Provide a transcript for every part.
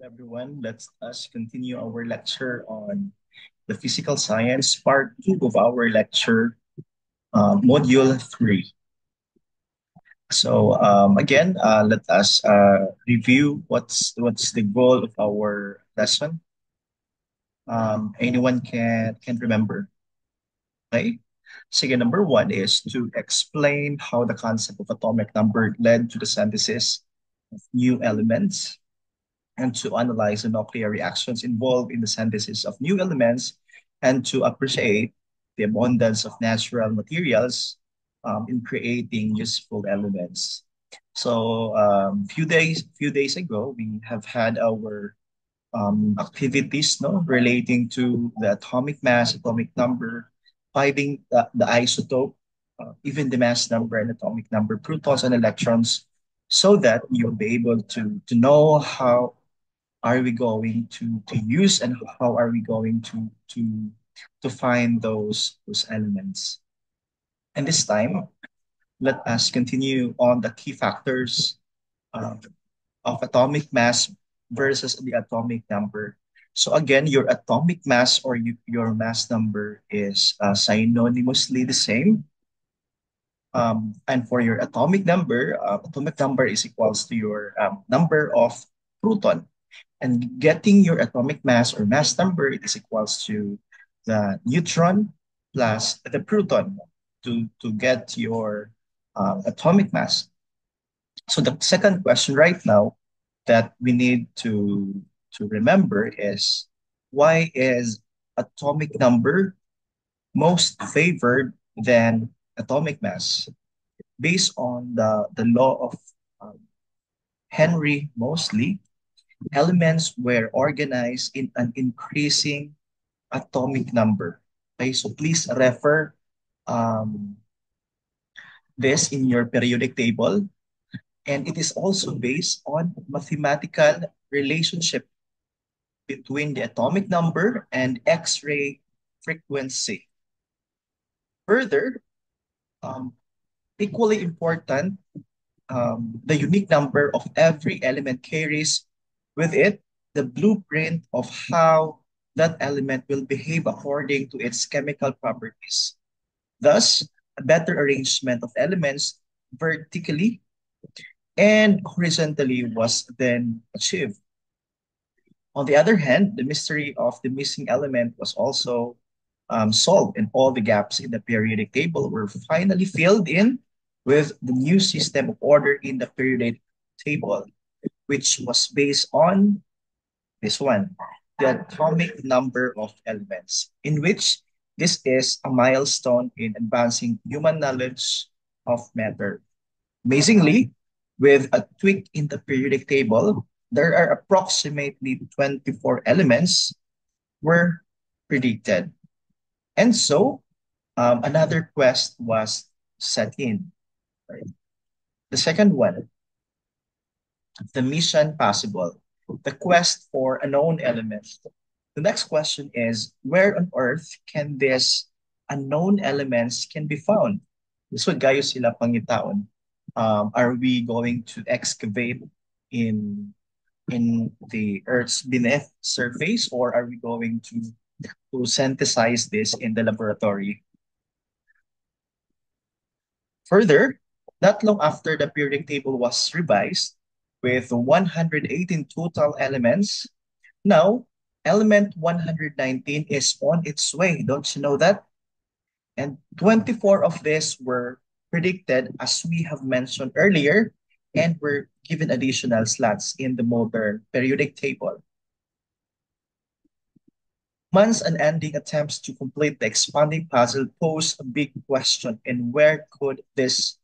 everyone. Let us continue our lecture on the physical science part 2 of our lecture, module 3. Let us review what's the goal of our lesson. Anyone can remember, okay? Sige, number one is to explain how the concept of atomic number led to the synthesis of new elements and to analyze the nuclear reactions involved in the synthesis of new elements and to appreciate the abundance of natural materials in creating useful elements. So few days ago, we have had our activities no relating to the atomic mass, atomic number, finding the isotope, even the mass number and atomic number, protons and electrons, so that you'll be able to know how are we going to use and how are we going to find those elements. And this time, let us continue on the key factors uh, of atomic mass versus the atomic number. So again, your atomic mass or your mass number is synonymously the same. And for your atomic number is equals to your number of proton. And getting your atomic mass or mass number, it is equals to the neutron plus the proton to get your atomic mass. So the second question right now that we need to remember is why is atomic number most favored than atomic mass? Based on the law of um, Henry Moseley, elements were organized in an increasing atomic number. Okay, so please refer um, this in your periodic table. And it is also based on mathematical relationship between the atomic number and X-ray frequency. Further, um, equally important, the unique number of every element carries with it the blueprint of how that element will behave according to its chemical properties. Thus, a better arrangement of elements vertically and horizontally was then achieved. On the other hand, the mystery of the missing element was also solved, and all the gaps in the periodic table were finally filled in with the new system of order in the periodic table, which was based on this one, the atomic number of elements, in which this is a milestone in advancing human knowledge of matter. Amazingly, with a tweak in the periodic table, there are approximately 24 elements were predicted. And so another quest was set in. Right? The second one, the mission possible, the quest for unknown elements. The next question is, where on earth can these unknown elements can be found? So gayo sila pangitaon. Are we going to excavate in in the Earth's beneath surface, or are we going to synthesize this in the laboratory? Further, not long after the periodic table was revised with 118 total elements, now element 119 is on its way. Don't you know that? And 24 of these were predicted, as we have mentioned earlier, and were given additional slots in the modern periodic table. Months unending attempts to complete the expanding puzzle pose a big question, and where could these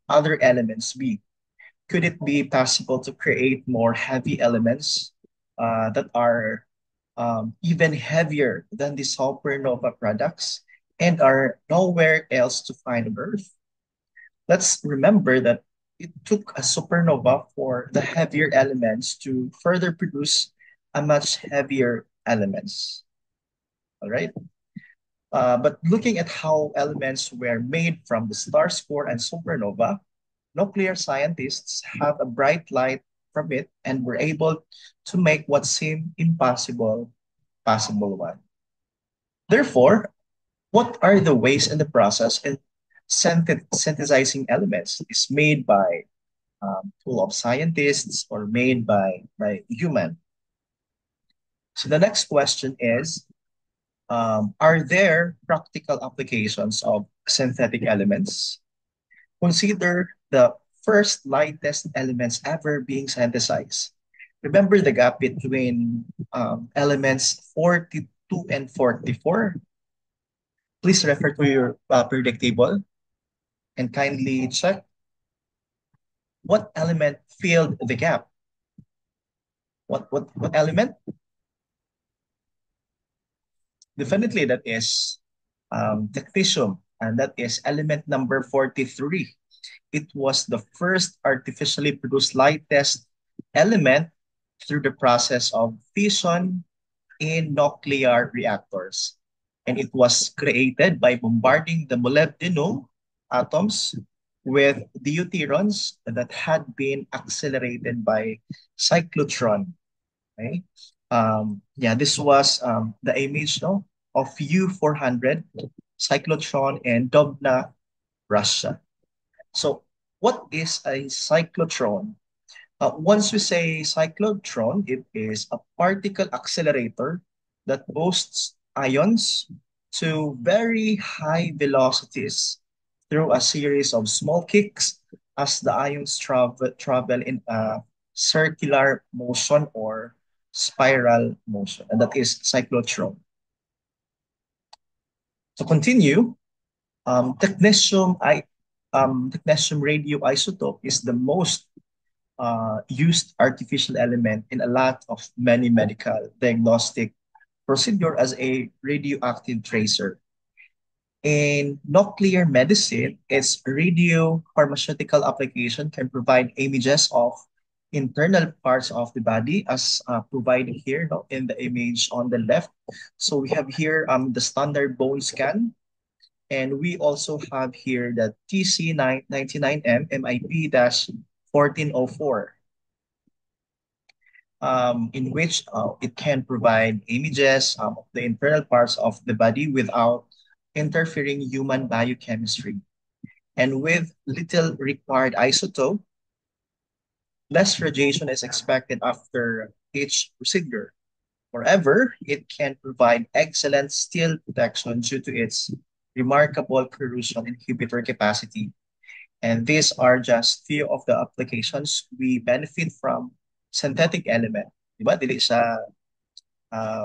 other elements be? Could it be possible to create more heavy elements that are even heavier than the supernova products and are nowhere else to find on Earth? Let's remember that it took a supernova for the heavier elements to further produce a much heavier elements. All right. But looking at how elements were made from the star's core and supernova, nuclear scientists have a bright light from it and were able to make what seemed impossible possible one. Therefore, what are the ways in the process in synthesizing elements is made by tool of scientists or made by human. So the next question is, are there practical applications of synthetic elements? Consider the first lightest elements ever being synthesized. Remember the gap between elements 42 and 44? Please refer to your periodic table and kindly check what element filled the gap. What element? Definitely that is technetium, and that is element number 43. It was the first artificially produced lightest element through the process of fission in nuclear reactors. And it was created by bombarding the molybdenum atoms with deuterons that had been accelerated by cyclotron. Okay? Yeah, this was the image, no, of U-400, cyclotron, and Dubna, Russia. So what is a cyclotron? Once we say cyclotron, it is a particle accelerator that boasts ions to very high velocities through a series of small kicks as the ions travel in a circular motion or spiral motion, and that is cyclotron. To continue, technetium radioisotope is the most used artificial element in a lot of many medical diagnostic procedure as a radioactive tracer. In nuclear medicine, its radiopharmaceutical application can provide images of internal parts of the body as provided here, no, in the image on the left. So we have here the standard bone scan, and we also have here the TC99M MIP-1404, in which it can provide images of the internal parts of the body without interfering human biochemistry. And with little required isotope, less radiation is expected after each procedure. Moreover, it can provide excellent steel protection due to its remarkable corrosion inhibitor capacity. And these are just few of the applications we benefit from synthetic element. Diba? Dili siya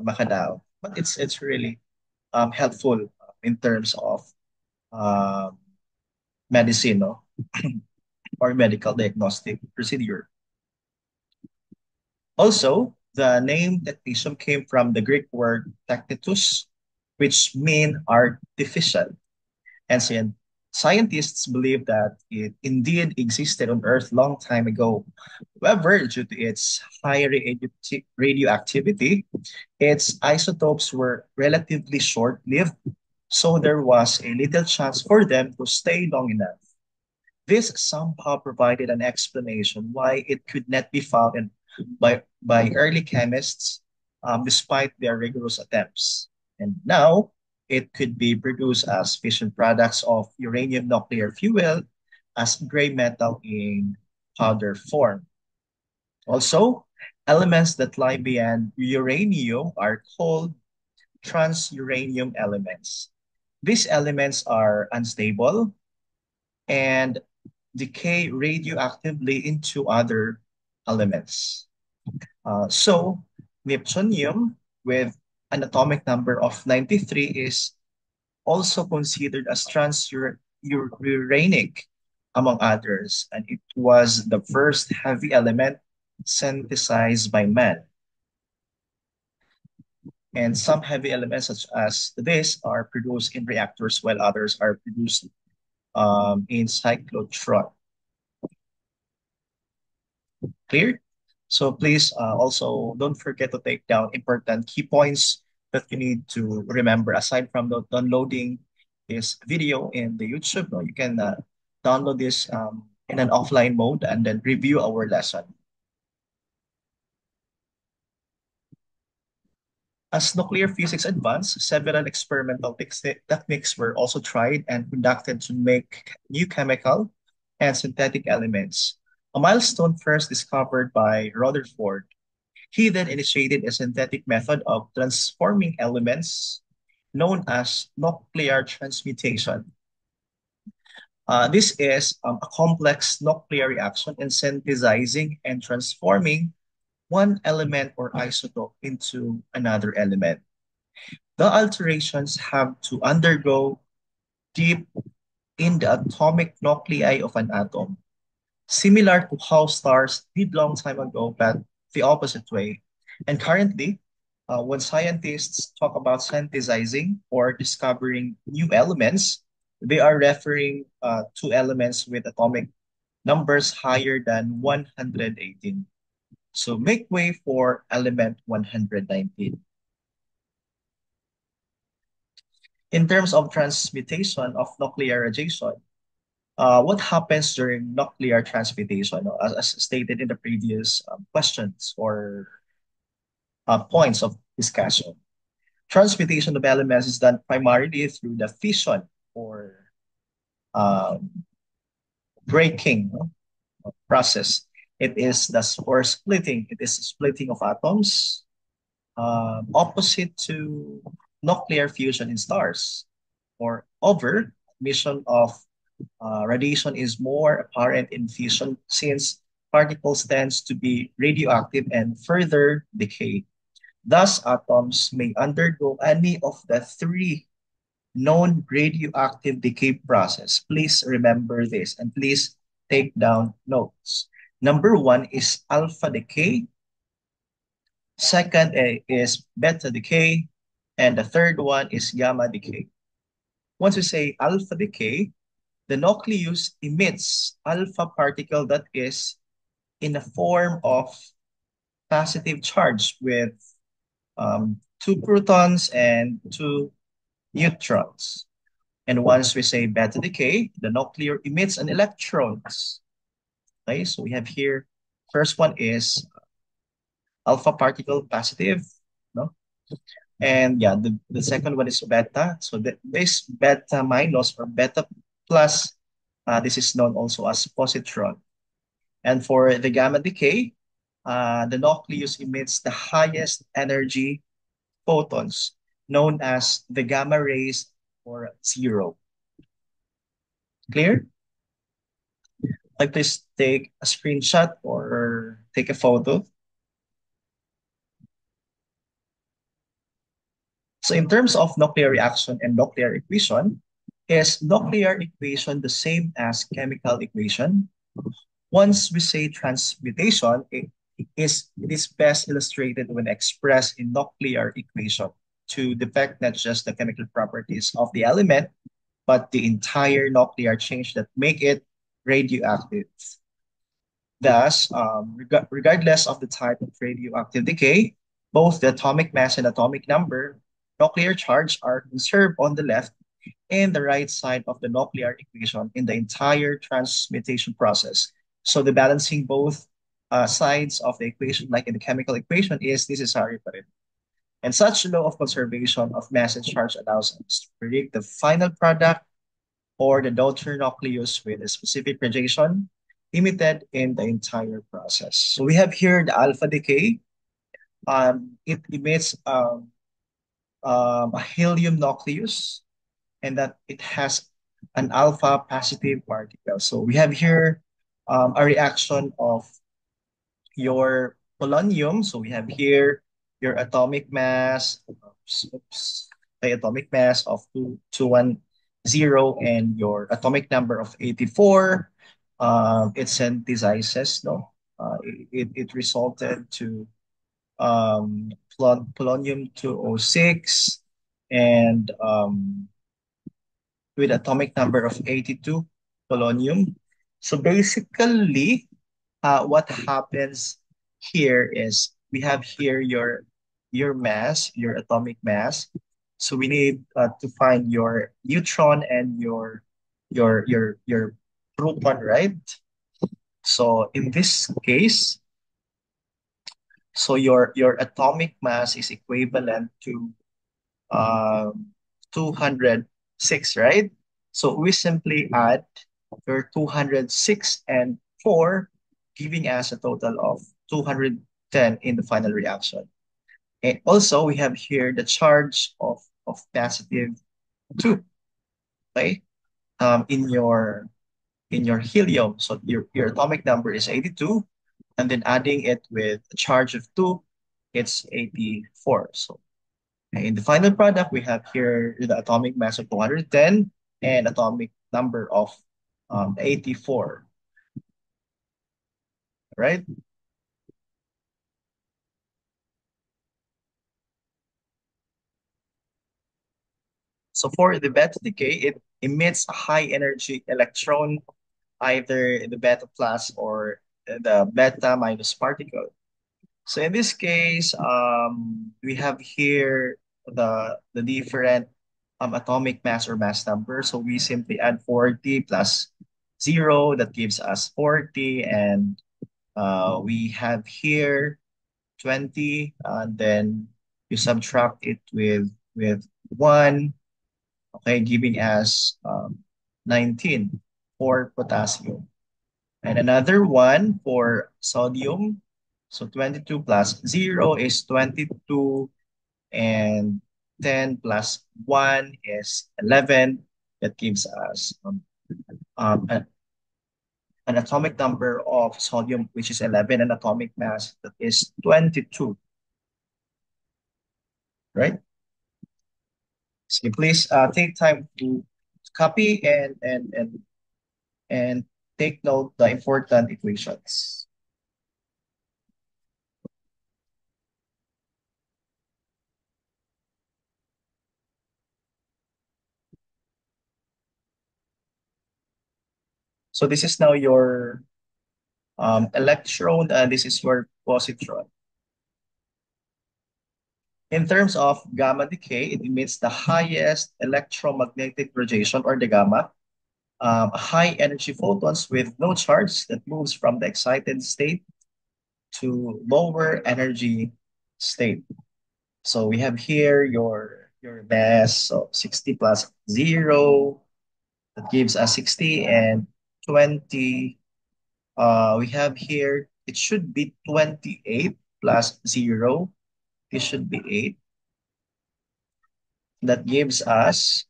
makadaw. But it's really helpful in terms of um, medicine, no? Or medical diagnostic procedure. Also, the name technetium came from the Greek word technetus, which mean artificial. And scientists believe that it indeed existed on Earth long time ago. However, due to its high radioactivity, its isotopes were relatively short-lived, so there was a little chance for them to stay long enough. This somehow provided an explanation why it could not be found by early chemists despite their rigorous attempts. And now it could be produced as fission products of uranium nuclear fuel as gray metal in powder form. Also, elements that lie beyond uranium are called transuranium elements. These elements are unstable and decay radioactively into other elements. So, neptunium with an atomic number of 93 is also considered as transuranic, among others, and it was the first heavy element synthesized by man. And some heavy elements, such as this, are produced in reactors, while others are produced in cyclotron. Clear? So please also don't forget to take down important key points that you need to remember. Aside from downloading this video in the YouTube, no, you can download this in an offline mode and then review our lesson. As nuclear physics advanced, several experimental techniques were also tried and conducted to make new chemical and synthetic elements. A milestone first discovered by Rutherford. He then initiated a synthetic method of transforming elements known as nuclear transmutation. This is a complex nuclear reaction in synthesizing and transforming one element or isotope into another element. The alterations have to undergo deep in the atomic nuclei of an atom, similar to how stars did long time ago, but the opposite way. And currently, when scientists talk about synthesizing or discovering new elements, they are referring to elements with atomic numbers higher than 118. So make way for element 119. In terms of transmutation of nuclear radiation, what happens during nuclear transmutation, as stated in the previous questions or points of discussion? Transmutation of elements is done primarily through the fission or um, breaking, process. It is the or splitting. It is splitting of atoms, opposite to nuclear fusion in stars. Or over, emission of radiation is more apparent in fusion since particles tends to be radioactive and further decay. Thus, atoms may undergo any of the three known radioactive decay process. Please remember this and please take down notes. Number one is alpha decay. Second is beta decay. And the third one is gamma decay. Once we say alpha decay, the nucleus emits alpha particle that is in a form of positive charge with two protons and two neutrons. And once we say beta decay, the nucleus emits an electrons. Okay, so we have here, first one is alpha particle positive, no? And yeah, the second one is beta. So this beta minus or beta plus, this is known also as positron. And for the gamma decay, the nucleus emits the highest energy photons, known as the gamma rays or zero. Clear? Like please take a screenshot or take a photo. So in terms of nuclear reaction and nuclear equation, is nuclear equation the same as chemical equation? Once we say transmutation, it is best illustrated when expressed in nuclear equation to depict not just the chemical properties of the element, but the entire nuclear change that make it radioactive. Thus, regardless of the type of radioactive decay, both the atomic mass and atomic number, nuclear charge are conserved on the left and the right side of the nuclear equation in the entire transmutation process. So the balancing both sides of the equation, like in the chemical equation, is necessary for it. And such law of conservation of mass and charge allows us to predict the final product or the daughter nucleus with a specific radiation emitted in the entire process. So we have here the alpha decay. It emits a helium nucleus and that it has an alpha positive particle. So we have here a reaction of your polonium. So we have here your atomic mass, oops, the atomic mass of 210 and your atomic number of 84. It synthesizes, no? It resulted to polonium 206 and with atomic number of 82 polonium. So basically, what happens here is we have here your mass, your atomic mass. So we need to find your neutron and your proton, right? So in this case, So your atomic mass is equivalent to um, 206, right? So we simply add your 206 and 4, giving us a total of 210 in the final reaction. And also, we have here the charge of positive 2, okay? In your helium. So your atomic number is 82, and then adding it with a charge of 2, it's 84. So in the final product, we have here the atomic mass of 210 and atomic number of 84, right? So for the beta decay, it emits a high energy electron, either in the beta plus or the beta minus particle. So in this case, we have here the different atomic mass or mass number. So we simply add 40 plus 0, that gives us 40, and we have here 20, and then you subtract it with 1, okay, giving us 19 for potassium. And another one for sodium. So 22 plus 0 is 22, and 10 plus 1 is 11. That gives us an atomic number of sodium, which is 11, and atomic mass that is 22, right? So please take time to copy and take note the important equations. So this is now your electron, and this is your positron. In terms of gamma decay, it emits the highest electromagnetic radiation, or the gamma, high energy photons with no charge that moves from the excited state to lower energy state. So we have here your mass, so 60 plus 0, that gives us 60, and 20. We have here, it should be 28 plus 0. This should be 8. That gives us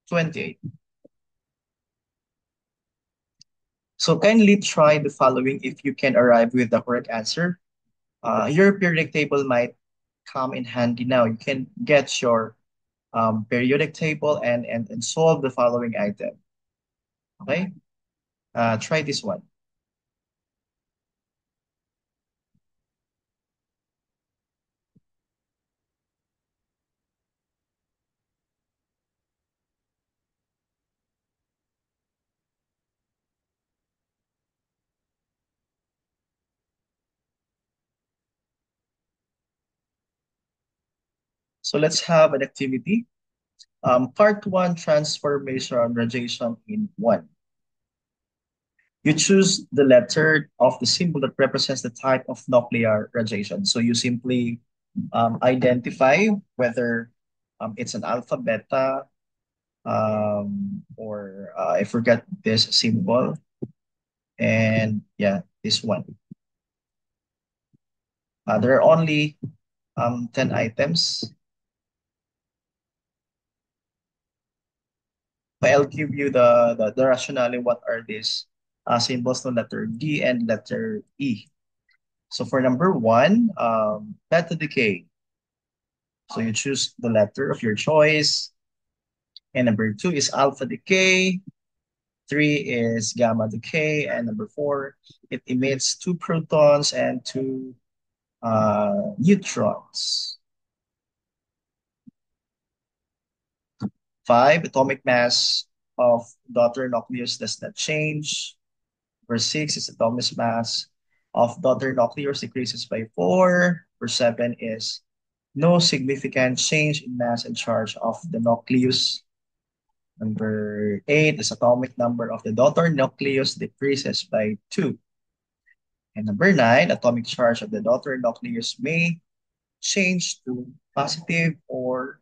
28. So kindly try the following if you can arrive with the correct answer. Your periodic table might come in handy now. You can get your periodic table and solve the following item. Okay? Try this one. So let's have an activity. Part 1, transformation radiation in 1. You choose the letter of the symbol that represents the type of nuclear radiation. So you simply identify whether it's an alpha, beta, or I forgot this symbol, and yeah, this one. There are only 10 items. But I'll give you the rationale. What are these symbols? The letter D and letter E. So for number 1, beta decay. So you choose the letter of your choice. And number 2 is alpha decay. 3 is gamma decay. And number 4, it emits 2 protons and 2 neutrons. 5, atomic mass of daughter nucleus does not change. Number 6 is atomic mass of daughter nucleus decreases by 4. Number 7 is no significant change in mass and charge of the nucleus. Number 8 is atomic number of the daughter nucleus decreases by 2. And number nine, atomic charge of the daughter nucleus may change to positive or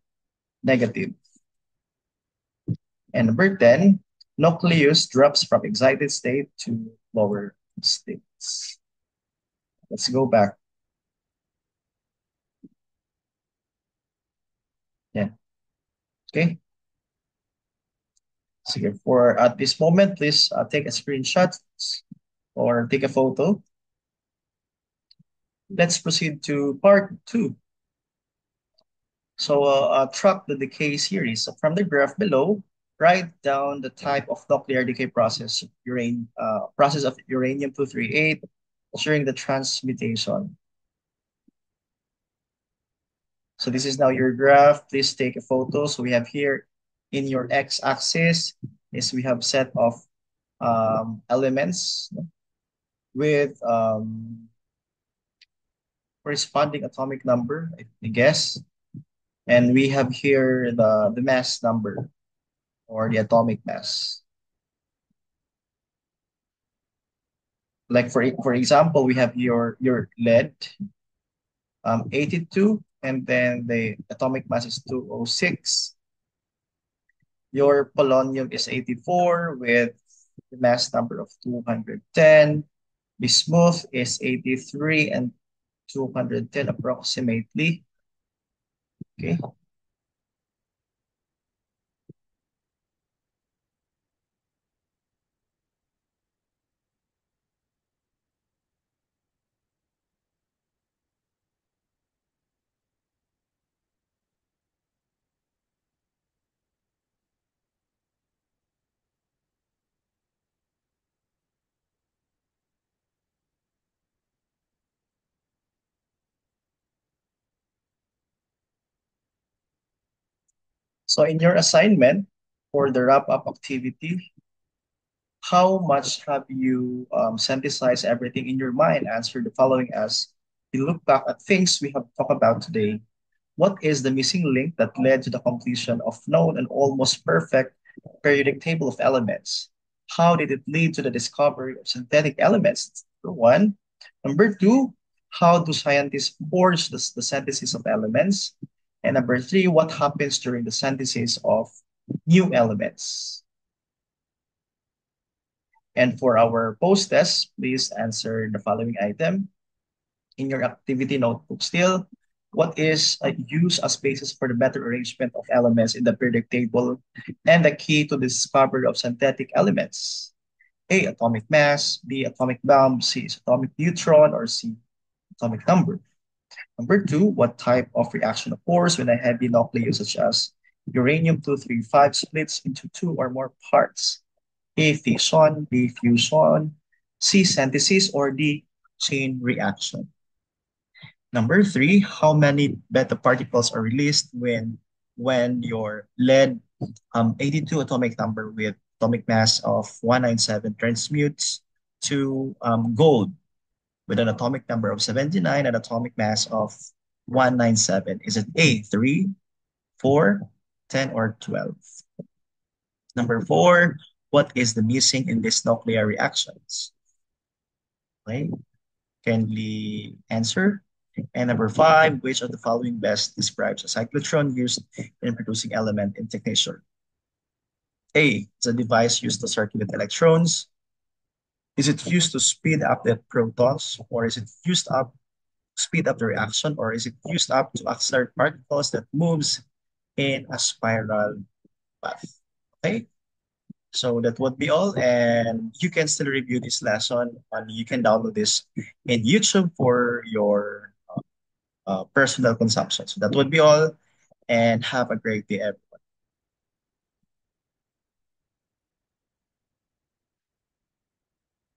negative. And number 10, nucleus drops from excited state to lower states. Let's go back. Yeah. Okay. So for at this moment, please take a screenshot or take a photo. Let's proceed to part two. So track the decay series. So from the graph below, write down the type of nuclear decay process, process of uranium-238 during the transmutation. So this is now your graph. Please take a photo. So we have here in your x-axis is we have set of elements with corresponding atomic number, I guess. And we have here the mass number or the atomic mass. Like for example, we have your lead 82 and then the atomic mass is 206. Your polonium is 84 with the mass number of 210. Bismuth is 83 and 210 approximately. Okay. So in your assignment for the wrap-up activity, how much have you synthesized everything in your mind? Answer the following as you look back at things we have talked about today. What is the missing link that led to the completion of known and almost perfect periodic table of elements? How did it lead to the discovery of synthetic elements? Number one. Number two, how do scientists forge the synthesis of elements? And number three, what happens during the synthesis of new elements? And for our post test, please answer the following item. In your activity notebook still, what is used as basis for the better arrangement of elements in the periodic table and the key to the discovery of synthetic elements? A, atomic mass, B, atomic bomb, C is atomic neutron, or C, atomic number. Number two, what type of reaction occurs when a heavy nucleus such as uranium-235 splits into two or more parts? A, fission, B, fusion, C, synthesis, or D, chain reaction. Number three, how many beta particles are released when your lead 82 atomic number with atomic mass of 197 transmutes to gold with an atomic number of 79 and atomic mass of 197? Is it A, 3, 4, 10, or 12? Number four, what is the missing in these nuclear reactions? Okay, kindly answer. And number five, which of the following best describes a cyclotron used in producing element in technetium? A, it's a device used to circulate electrons. Is it used to speed up the protons, or is it used up to speed up the reaction, or is it used up to accelerate particles that moves in a spiral path? Okay, so that would be all, and you can still review this lesson, and you can download this in YouTube for your personal consumption. So that would be all, and have a great day, everyone.